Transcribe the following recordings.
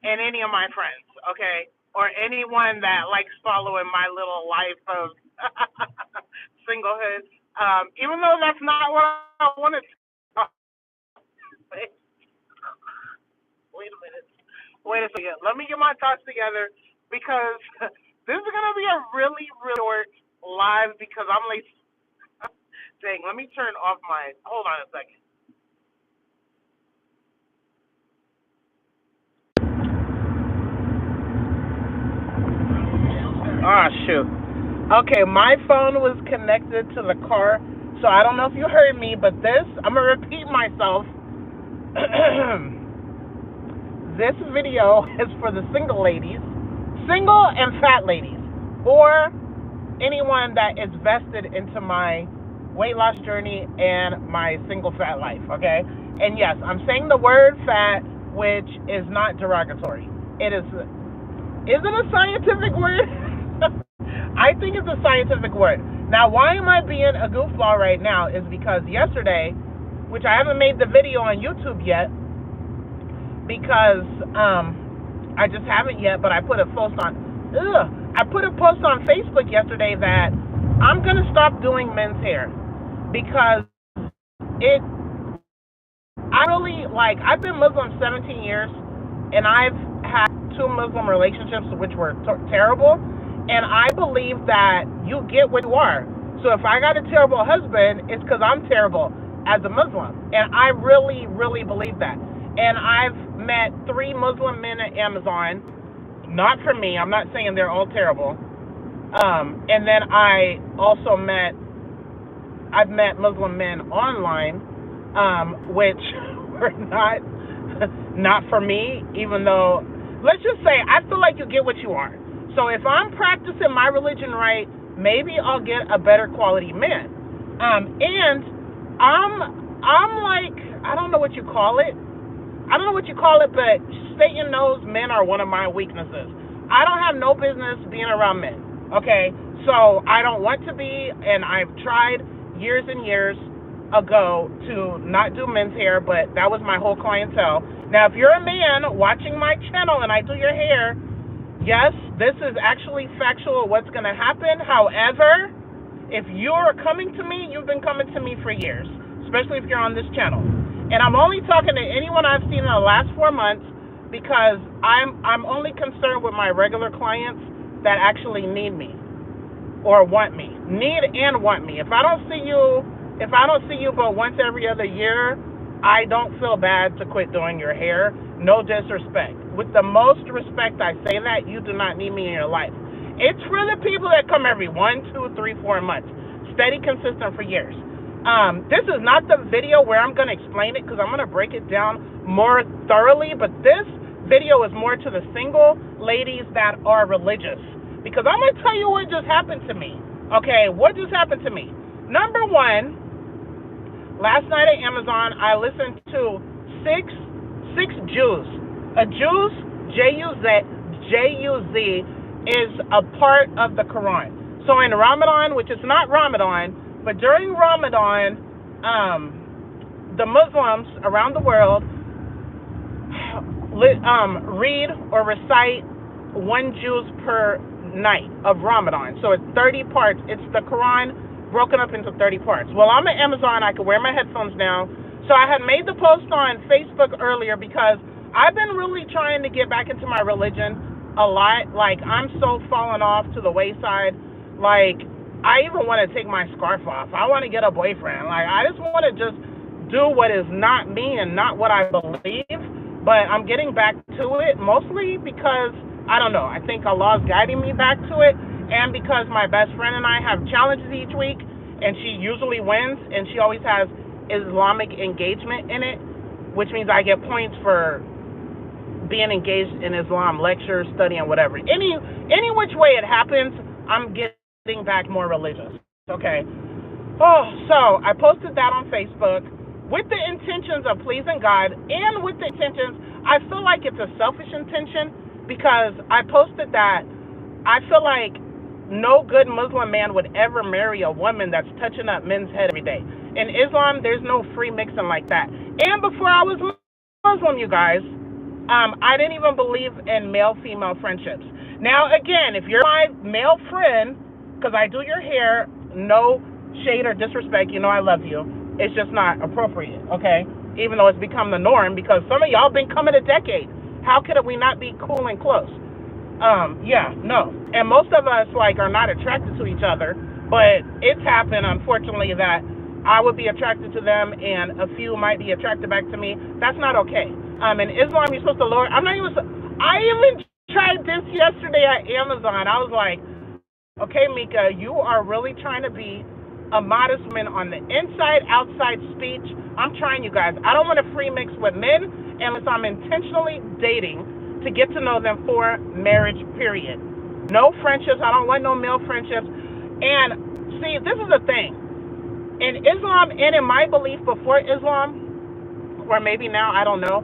and any of my friends, okay, or anyone that likes following my little life of singlehood. Even though that's not what I wanted to talk about. Wait a minute. Wait a second. Let me get my thoughts together because this is gonna be a really, really short live because I'm like, dang. Let me turn off my. Hold on a second. Ah, shoot. Okay, my phone was connected to the car, so I don't know if you heard me, but this, I'm gonna repeat myself. This video is for the single ladies, single and fat ladies, or anyone that is vested into my weight loss journey and my single fat life, okay? And yes, I'm saying the word fat, which is not derogatory. It is it a scientific word? I think it's a scientific word. Now, why am I being a goofball right now is because yesterday, which I haven't made the video on YouTube yet, because I just haven't yet, but I put a post on Facebook yesterday that I'm going to stop doing men's hair because I've been Muslim 17 years and I've had 2 Muslim relationships which were terrible, and I believe that you get what you are. So if I got a terrible husband, it's because I'm terrible as a Muslim, and I really, really believe that. And I've met 3 Muslim men at Amazon. Not for me. I'm not saying they're all terrible. And then I've met Muslim men online, which were not for me, even though, let's just say, I feel like you get what you are. So if I'm practicing my religion right, maybe I'll get a better quality man. And I'm like, I don't know what you call it, but Satan knows men are one of my weaknesses. I don't have no business being around men, okay? So I don't want to be, and I've tried years and years ago to not do men's hair, but that was my whole clientele. Now, if you're a man watching my channel and I do your hair, yes, this is actually factual what's going to happen. However, if you're coming to me, you've been coming to me for years, especially if you're on this channel. And I'm only talking to anyone I've seen in the last 4 months because I'm only concerned with my regular clients that actually need me or want me. Need and want me. If I don't see you but once every other year, I don't feel bad to quit doing your hair. No disrespect. With the most respect I say that, you do not need me in your life. It's for the people that come every 1, 2, 3, 4 months. Steady, consistent for years. This is not the video where I'm going to explain it because I'm going to break it down more thoroughly, but this video is more to the single ladies that are religious, because I'm going to tell you what just happened to me. Okay, what just happened to me? Number one, last night at Amazon, I listened to six Jews. A Jews, J-U-Z, is a part of the Quran. So in Ramadan, which is not Ramadan, but during Ramadan, the Muslims around the world read or recite 1 juz per night of Ramadan. So it's 30 parts. It's the Quran broken up into 30 parts. Well, I'm at Amazon. I can wear my headphones now. So I had made the post on Facebook earlier because I've been really trying to get back into my religion a lot. Like, I'm so falling off to the wayside. Like, I even want to take my scarf off. I want to get a boyfriend. Like, I just want to just do what is not me and not what I believe. But I'm getting back to it mostly because, I don't know, I think Allah's guiding me back to it. And because my best friend and I have challenges each week, and she usually wins, and she always has Islamic engagement in it, which means I get points for being engaged in Islam, lectures, studying, whatever. Any which way it happens, I'm getting back more religious. Okay. Oh, so I posted that on Facebook with the intentions of pleasing God, and with the intentions, I feel like it's a selfish intention because I posted that I feel like no good Muslim man would ever marry a woman that's touching up men's head every day. In Islam, there's no free mixing like that. And before I was Muslim, you guys, I didn't even believe in male-female friendships. Now, again, if you're my male friend, because I do your hair, no shade or disrespect, you know I love you. It's just not appropriate, okay? Even though it's become the norm, because some of y'all been coming a decade. How could we not be cool and close? Yeah, no. And most of us, like, are not attracted to each other, but it's happened, unfortunately, that I would be attracted to them and a few might be attracted back to me. That's not okay. In Islam, you're supposed to lower. I even tried this yesterday at Amazon. I was like, okay, Mieka, you are really trying to be a modest woman on the inside, outside speech. I'm trying, you guys. I don't want to free mix with men unless I'm intentionally dating to get to know them for marriage, period. No friendships. I don't want no male friendships. And see, this is the thing. In Islam and in my belief before Islam, or maybe now, I don't know,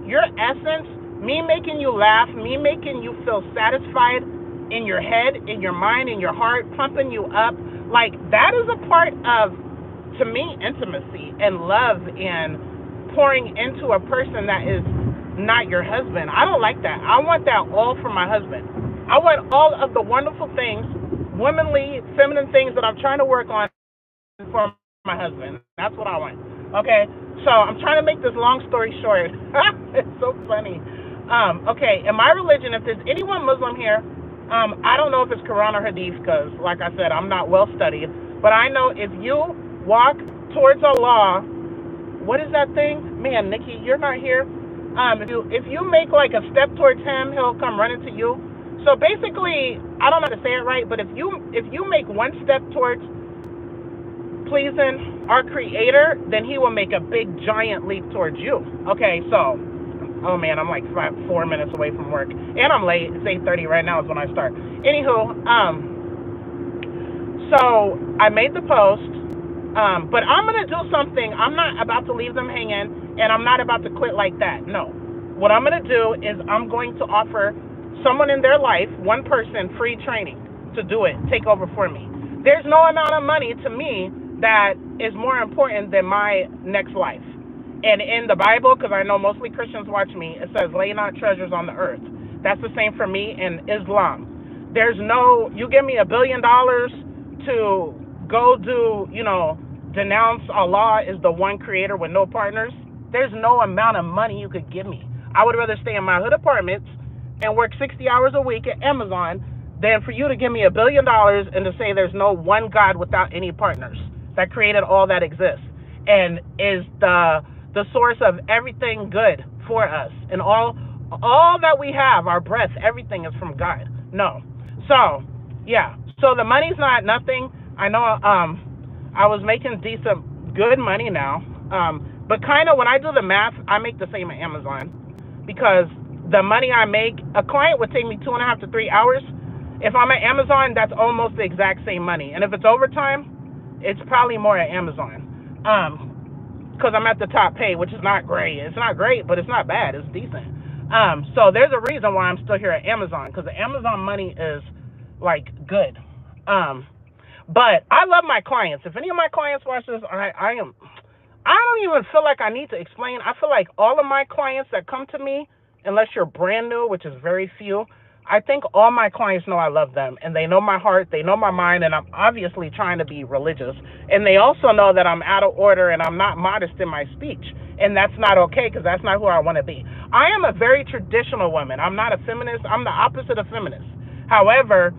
your essence, me making you laugh, me making you feel satisfied in your head, in your mind, in your heart, pumping you up, like that is a part of, to me, intimacy and love and pouring into a person that is not your husband. I don't like that. I want that all for my husband. I want all of the wonderful things, womanly, feminine things that I'm trying to work on for my husband. That's what I want. Okay, so I'm trying to make this long story short. It's so funny. Okay, in my religion, if there's anyone Muslim here, I don't know if it's Quran or Hadith because, like I said, I'm not well studied. But I know if you walk towards Allah, what is that thing? Man, Nikki, you're not here. If you make like a step towards him, he'll come running to you. So basically, I don't know how to say it right, but if you make one step towards pleasing our Creator, then He will make a big giant leap towards you. Okay, so, oh man, I'm like 4 minutes away from work, and I'm late. It's 8:30 right now is when I start. Anywho, so I made the post, but I'm gonna do something. I'm not about to leave them hanging, and I'm not about to quit like that. No, what I'm gonna do is I'm going to offer someone in their life, one person, free training to do it, take over for me. There's no amount of money to me that is more important than my next life. And in the Bible, because I know mostly Christians watch me, it says, lay not treasures on the earth. That's the same for me in Islam. There's no, you give me $1 billion to go do, denounce Allah is the one creator with no partners. There's no amount of money you could give me. I would rather stay in my hood apartments and work 60 hours a week at Amazon than for you to give me $1 billion and to say there's no one God without any partners that created all that exists and is the source of everything good for us. And all that we have, our breath, everything is from God. No. So, yeah. So the money's not nothing. I know I was making good money now. But kind of when I do the math, I make the same at Amazon because the money I make, a client would take me 2.5 to 3 hours. If I'm at Amazon, that's almost the exact same money. And if it's overtime, it's probably more at Amazon. Because I'm at the top pay, which is not great. It's not great, but it's not bad. It's decent. So there's a reason why I'm still here at Amazon, because the Amazon money is, like, good. But I love my clients. If any of my clients watch this, I don't even feel like I need to explain. I feel like all of my clients that come to me, unless you're brand new, which is very few, I think all my clients know I love them, and they know my heart, they know my mind, and I'm obviously trying to be religious. And they also know that I'm out of order and I'm not modest in my speech, and that's not okay because that's not who I want to be. I am a very traditional woman. I'm not a feminist. I'm the opposite of feminist. However,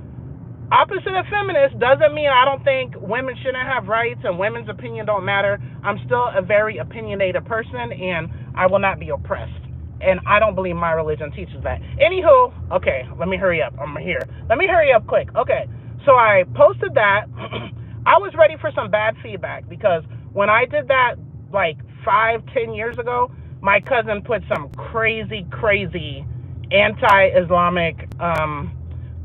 opposite of feminist doesn't mean I don't think women shouldn't have rights and women's opinion don't matter. I'm still a very opinionated person, and I will not be oppressed. And I don't believe my religion teaches that. Anywho, okay, let me hurry up. I'm here. Let me hurry up quick. Okay, so I posted that. I was ready for some bad feedback because when I did that like 5-10 years ago, my cousin put some crazy anti-Islamic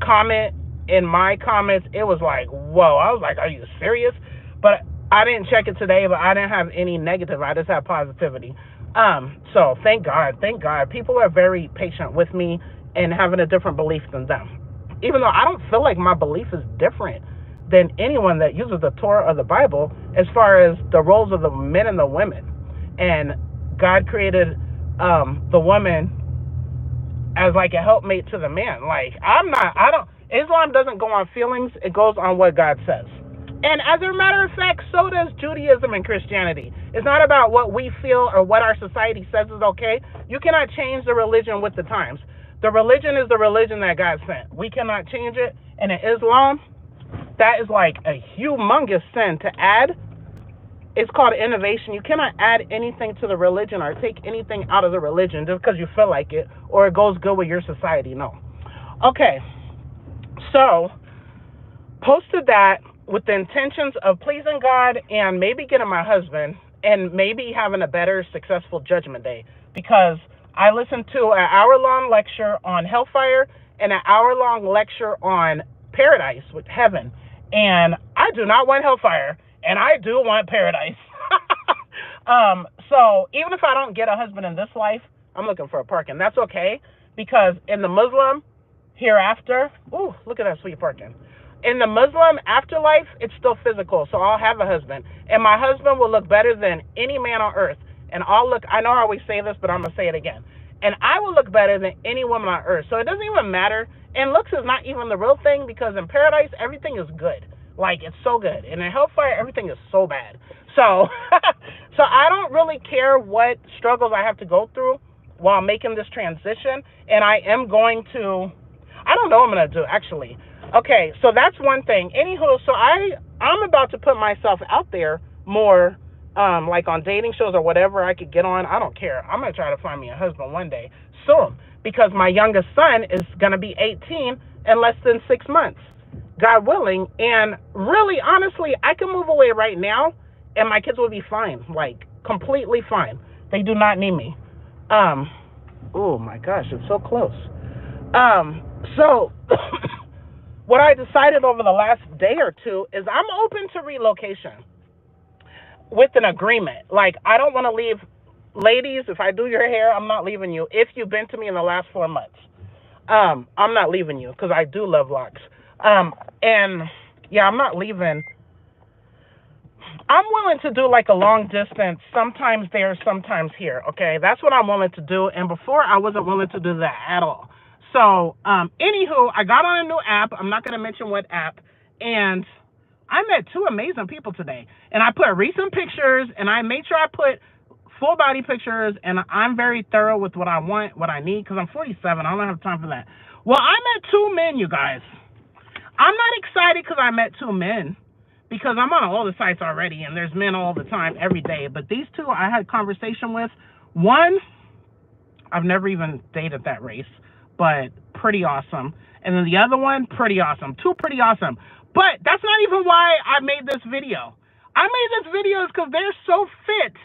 comment in my comments. It was like, whoa. I was like, are you serious? But I didn't check it today, but I didn't have any negative. I just have positivity. So thank God. People are very patient with me and having a different belief than them. Even though I don't feel like my belief is different than anyone that uses the Torah or the Bible as far as the roles of the men and the women. And God created the woman as like a helpmate to the man. Like, Islam doesn't go on feelings, it goes on what God says. And as a matter of fact, so does Judaism and Christianity. It's not about what we feel or what our society says is okay. You cannot change the religion with the times. The religion is the religion that God sent. We cannot change it. And in Islam, that is like a humongous sin to add. It's called innovation. You cannot add anything to the religion or take anything out of the religion just because you feel like it or it goes good with your society. No. Okay. So, posted that with the intentions of pleasing God and maybe getting my husband and maybe having a better, successful judgment day, because I listened to an hour-long lecture on hellfire and an hour-long lecture on paradise with heaven. And I do not want hellfire, and I do want paradise. So even if I don't get a husband in this life, I'm looking for a parking. That's okay, because in the Muslim hereafter, ooh, look at that sweet parking. In the Muslim afterlife, it's still physical, so I'll have a husband. And my husband will look better than any man on earth. And I know I always say this, but I'm going to say it again. And I will look better than any woman on earth. So it doesn't even matter. And looks is not even the real thing, because in paradise, everything is good. Like, it's so good. And in hellfire, everything is so bad. So, so I don't really care what struggles I have to go through while making this transition. And I don't know what I'm going to do, actually. Okay, so that's one thing. Anywho, so I'm about to put myself out there more, like on dating shows or whatever I could get on. I don't care. I'm going to try to find me a husband one day soon, because my youngest son is going to be 18 in less than 6 months, God willing. And really, honestly, I can move away right now and my kids will be fine, like completely fine. They do not need me. Oh my gosh, it's so close. So what I decided over the last day or two is I'm open to relocation with an agreement. Like, I don't want to leave. Ladies, if I do your hair, I'm not leaving you. If you've been to me in the last 4 months, I'm not leaving you, because I do love locks. And yeah, I'm not leaving. I'm willing to do like a long distance, sometimes there, sometimes here. Okay, that's what I'm willing to do. And before, I wasn't willing to do that at all. So, anywho, I got on a new app. I'm not going to mention what app. And I met 2 amazing people today. And I put recent pictures, and I made sure I put full body pictures. And I'm very thorough with what I want, what I need, because I'm 47. I don't have time for that. Well, I met 2 men, you guys. I'm not excited because I met 2 men, because I'm on all the sites already, and there's men all the time, every day. But these 2 I had conversation with. One, I've never even dated that race, but pretty awesome. And then the other one, pretty awesome. 2 pretty awesome. But that's not even why I made this video. I made this video because they're so fit.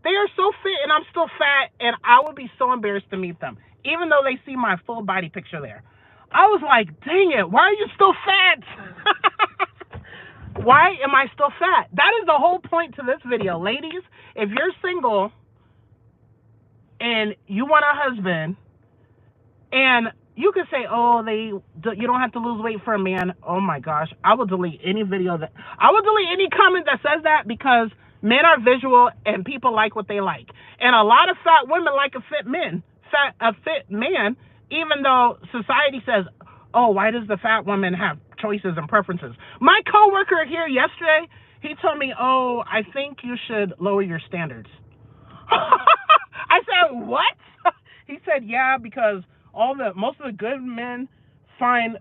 They are so fit, and I'm still fat, and I would be so embarrassed to meet them, even though they see my full body picture there. I was like, dang it, why are you still fat? Why am I still fat? That is the whole point to this video. Ladies, if you're single and you want a husband, and you could say, oh, you don't have to lose weight for a man. Oh my gosh, I will delete any video I will delete any comment that says that, because men are visual and people like what they like. And a lot of fat women like a fit man, even though society says, oh, why does the fat woman have choices and preferences? My coworker here yesterday, he told me, oh, I think you should lower your standards. I said, what? He said, yeah, because most of the good men find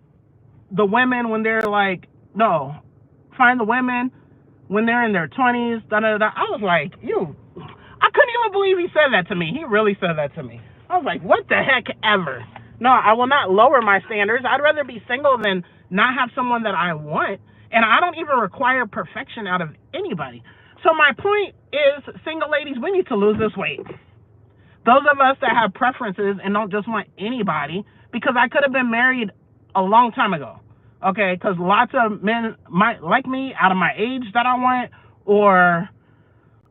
the women when they're like, find the women when they're in their 20s, da-da-da. I was like, I couldn't even believe he said that to me. He really said that to me. I was like, what the heck ever? No, I will not lower my standards. I'd rather be single than not have someone that I want. And I don't even require perfection out of anybody. So my point is, single ladies, we need to lose this weight. Those of us that have preferences and don't just want anybody, because I could have been married a long time ago, okay? Because lots of men might like me out of my age that I want, or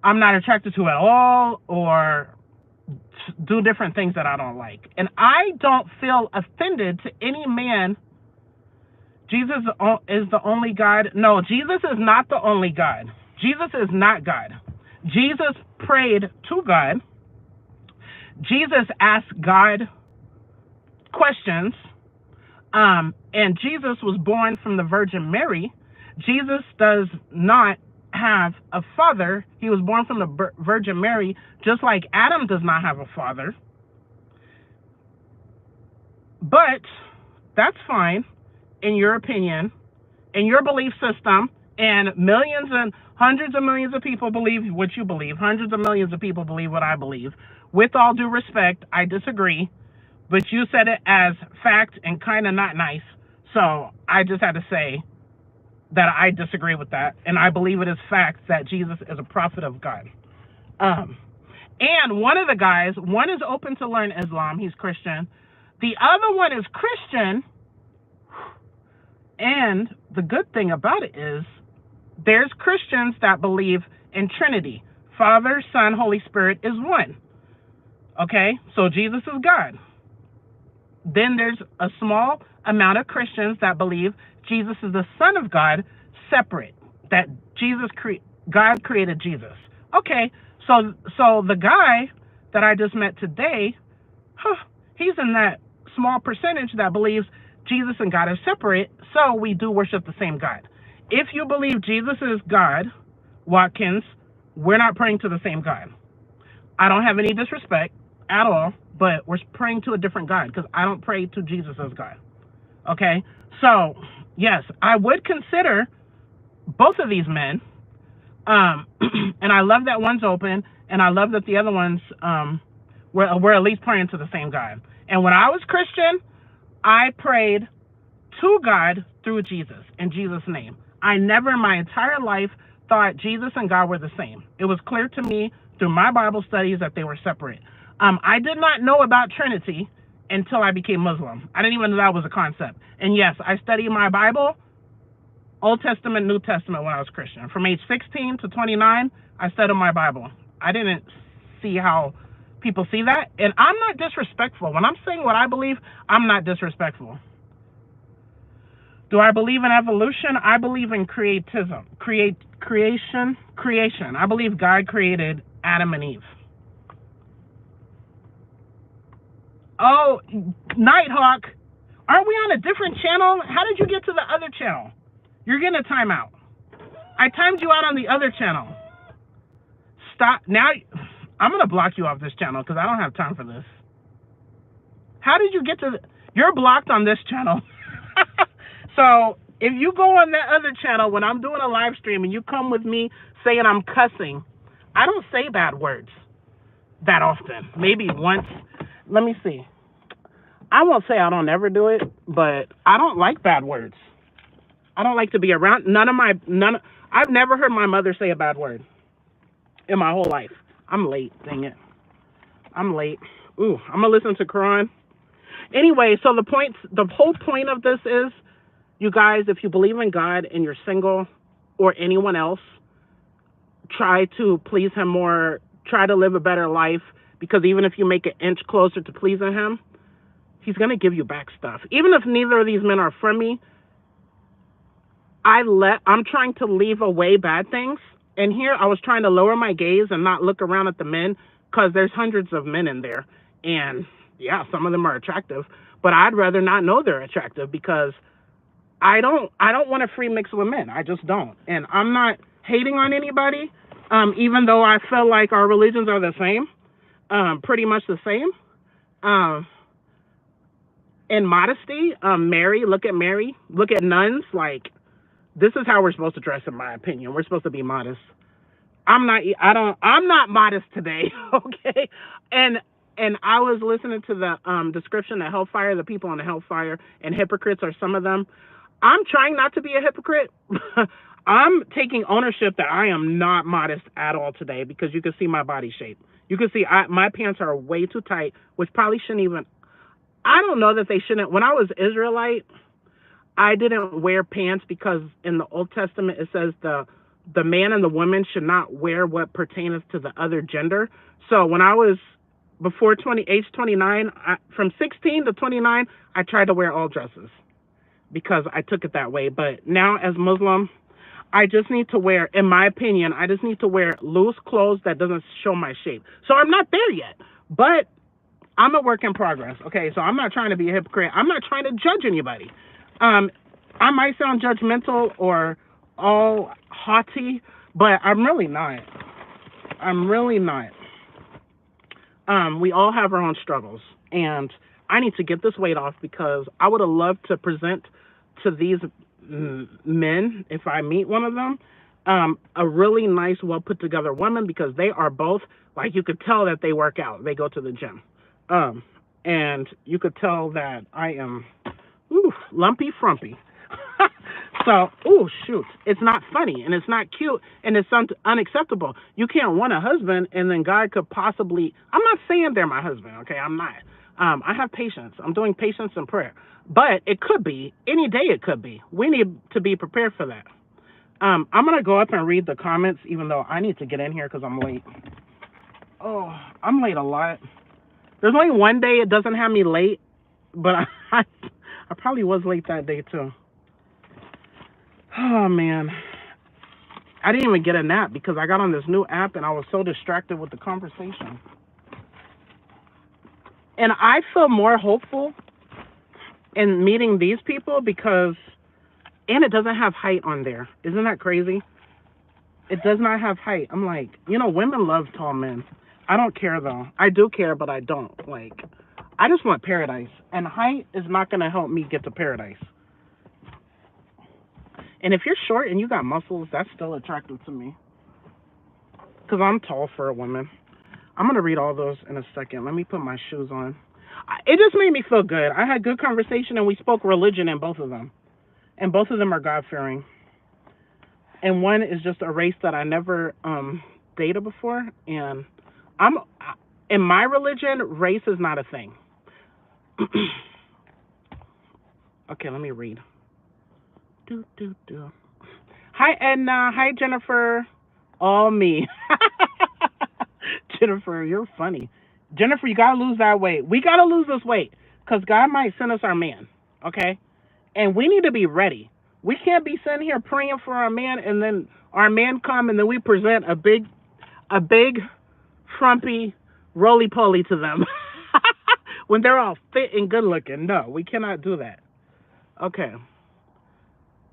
I'm not attracted to at all, or do different things that I don't like. And I don't feel offended to any man. Jesus is the only God. No, Jesus is not the only God. Jesus is not God. Jesus prayed to God. Jesus asked God questions. And Jesus was born from the Virgin Mary. Jesus does not have a father. He was born from the Virgin Mary, just like Adam does not have a father. But that's fine, in your opinion, in your belief system, and millions and hundreds of millions of people believe what you believe. Hundreds of millions of people believe what I believe. With all due respect, I disagree, but you said it as fact and kind of not nice. So I just had to say that I disagree with that, and I believe it is fact that Jesus is a prophet of God. And one of the guys, one is open to learn Islam. He's Christian. The other one is Christian. And the good thing about it is there's Christians that believe in Trinity. Father, Son, Holy Spirit is one. Okay? So Jesus is God. Then there's a small amount of Christians that believe Jesus is the Son of God, separate. That God created Jesus. Okay, so the guy that I just met today, he's in that small percentage that believes Jesus and God are separate, so we do worship the same God. If you believe Jesus is God, Watkins, we're not praying to the same God. I don't have any disrespect at all, but we're praying to a different God because I don't pray to Jesus as God. Okay? So, yes, I would consider both of these men, and I love that one's open, and I love that the other ones, we're at least praying to the same God. And when I was Christian, I prayed to God through Jesus, in Jesus' name. I never in my entire life thought Jesus and God were the same. It was clear to me through my Bible studies that they were separate. I did not know about Trinity until I became Muslim. I didn't even know that was a concept. And yes, I studied my Bible, Old Testament, New Testament, when I was Christian. From age 16 to 29, I studied my Bible. I didn't see how people see that. And I'm not disrespectful. When I'm saying what I believe, I'm not disrespectful. Do I believe in evolution? I believe in creation. I believe God created Adam and Eve. Oh, Nighthawk, aren't we on a different channel? How did you get to the other channel? You're getting a timeout. I timed you out on the other channel. Stop. Now, I'm going to block you off this channel because I don't have time for this. How did you get to you're blocked on this channel. So if you go on that other channel when I'm doing a live stream and you come with me saying I'm cussing, I don't say bad words that often. Maybe once. Let me see. I won't say I don't ever do it, but I don't like bad words. I don't like to be around I've never heard my mother say a bad word in my whole life. I'm late, dang it. I'm late. Ooh, I'm gonna listen to Quran. Anyway, so the whole point of this is, you guys, if you believe in God and you're single or anyone else, try to please him more, try to live a better life, because even if you make an inch closer to pleasing him, he's going to give you back stuff. Even if neither of these men are from me, I'm trying to leave away bad things. And here I was trying to lower my gaze and not look around at the men, because there's hundreds of men in there. And yeah, some of them are attractive, but I'd rather not know they're attractive, because I don't want a free mix with men. I just don't. And I'm not hating on anybody, even though I feel like our religions are the same, pretty much the same. In modesty, Mary, look at nuns. Like, this is how we're supposed to dress, in my opinion. We're supposed to be modest. I'm not modest today, okay? And I was listening to the description of hellfire, the people in the hellfire, and hypocrites are some of them. I'm trying not to be a hypocrite. I'm taking ownership that I am not modest at all today, because you can see my body shape. You can see my pants are way too tight, which probably shouldn't even, I don't know that they shouldn't. When I was Israelite, I didn't wear pants because in the Old Testament it says the man and the woman should not wear what pertaineth to the other gender. So when I was before age 29, from 16 to 29, I tried to wear all dresses because I took it that way. But now as Muslim, I just need to wear, in my opinion, I just need to wear loose clothes that doesn't show my shape. So I'm not there yet, but I'm a work in progress. Okay, so I'm not trying to be a hypocrite. I'm not trying to judge anybody. I might sound judgmental or all haughty, but I'm really not. I'm really not. We all have our own struggles, and I need to get this weight off because I would have loved to present to these men, if I meet one of them, a really nice, well put together woman because they are both, like, you could tell that they work out, they go to the gym, and you could tell that I am lumpy frumpy. So, shoot, it's not funny and it's not cute and it's unacceptable. You can't want a husband and then God could possibly. I'm not saying they're my husband, okay? I'm not. I have patience. I'm doing patience and prayer, but it could be any day. It could be. We need to be prepared for that. I'm gonna go up and read the comments, even though I need to get in here because I'm late. Oh, I'm late a lot. There's only one day it doesn't have me late, but I probably was late that day too. Oh man, I didn't even get a nap because I got on this new app and I was so distracted with the conversation. And I feel more hopeful in meeting these people because, and it doesn't have height on there. Isn't that crazy? It does not have height. I'm like, women love tall men. I don't care though. I do care, but I don't. Like, I just want paradise. And height is not going to help me get to paradise. And if you're short and you got muscles, that's still attractive to me. Because I'm tall for a woman. I'm going to read all those in a second. Let me put my shoes on. It just made me feel good. I had good conversation and we spoke religion in both of them. And both of them are God-fearing. And one is just a race that I never dated before. And in my religion, race is not a thing. Okay, let me read. Hi, Edna. Hi, Jennifer. All me. Jennifer, you're funny. Jennifer, you got to lose that weight. We got to lose this weight because God might send us our man, okay? And we need to be ready. We can't be sitting here praying for our man and then our man come and then we present a big, frumpy roly-poly to them when they're all fit and good looking. No, we cannot do that. Okay.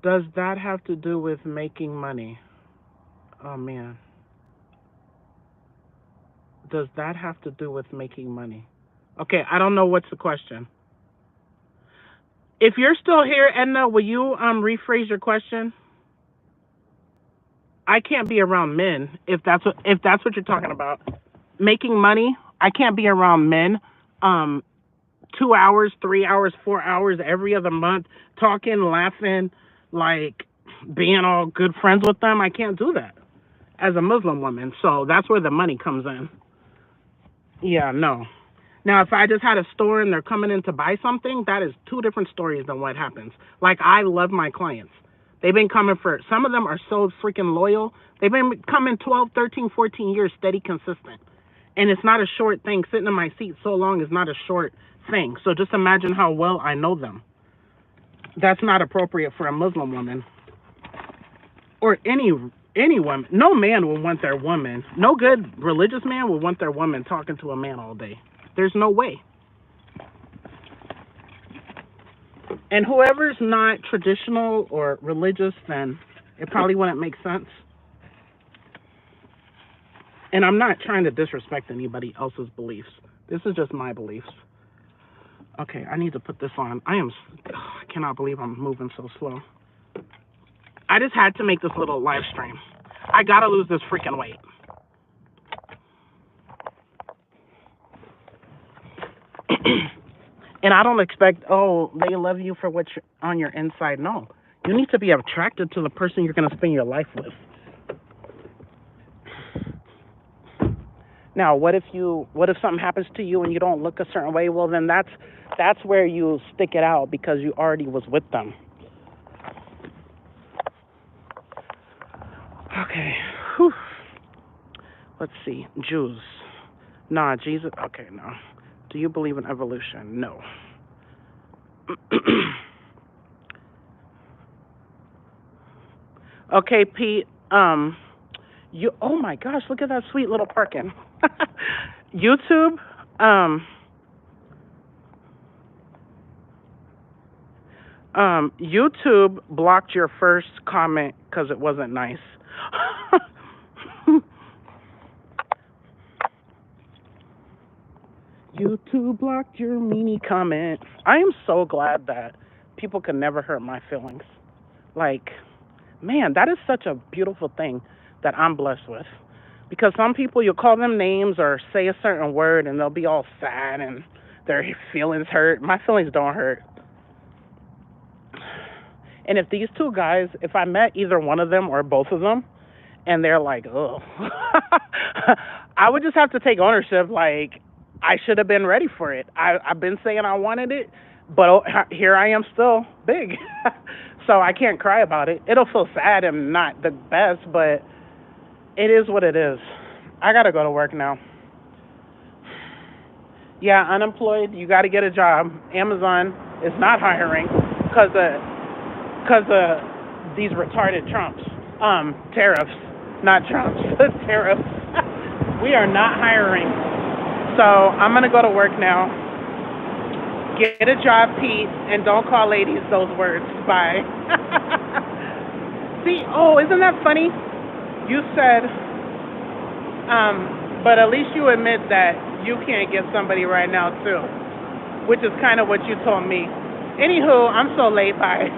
Does that have to do with making money? Oh, man. Does that have to do with making money? Okay, I don't know what's the question. If you're still here, Edna, will you rephrase your question? I can't be around men if that's what you're talking about. Making money, I can't be around men 2 hours, 3 hours, 4 hours every other month, talking, laughing, like being all good friends with them. I can't do that as a Muslim woman. So that's where the money comes in. Yeah, no. Now, if I just had a store and they're coming in to buy something, that is two different stories than what happens. Like, I love my clients. They've been coming some of them are so freaking loyal. They've been coming 12, 13, 14 years steady, consistent. And it's not a short thing. Sitting in my seat so long is not a short thing. So just imagine how well I know them. That's not appropriate for a Muslim woman. Or any woman. No man will want their woman. No good religious man will want their woman talking to a man all day. There's no way. And whoever's not traditional or religious, then it probably wouldn't make sense. And I'm not trying to disrespect anybody else's beliefs. This is just my beliefs. Okay, I need to put this on. I cannot believe I'm moving so slow. I just had to make this little live stream. I gotta lose this freaking weight. And I don't expect, they love you for what's on your inside. No. You need to be attracted to the person you're going to spend your life with. Now, what if something happens to you and you don't look a certain way? Well, then that's where you stick it out because you already was with them. Okay. Whew. Let's see. Jews. Nah, Jesus. Okay, no. Do you believe in evolution? No. Okay, Pete. Oh my gosh, look at that sweet little parking. YouTube. YouTube blocked your first comment because it wasn't nice. YouTube blocked your meanie comment. I am so glad that people can never hurt my feelings. Like, man, that is such a beautiful thing that I'm blessed with. Because some people, you call them names or say a certain word and they'll be all sad and their feelings hurt. My feelings don't hurt. And if these two guys, if I met either one of them or both of them, and they're like, oh, I would just have to take ownership. Like, I should have been ready for it. I've been saying I wanted it, but here I am still big. So I can't cry about it. It'll feel sad and not the best, but it is what it is. I got to go to work now. Yeah, unemployed, you got to get a job. Amazon is not hiring because of these retarded Trumps. Tariffs, not Trumps, tariffs. We are not hiring. So I'm going to go to work now. Get a job, Pete, and don't call ladies those words. Bye. See, oh, isn't that funny? You said, but at least you admit that you can't get somebody right now, too, which is kind of what you told me. Anywho, I'm so late. Bye.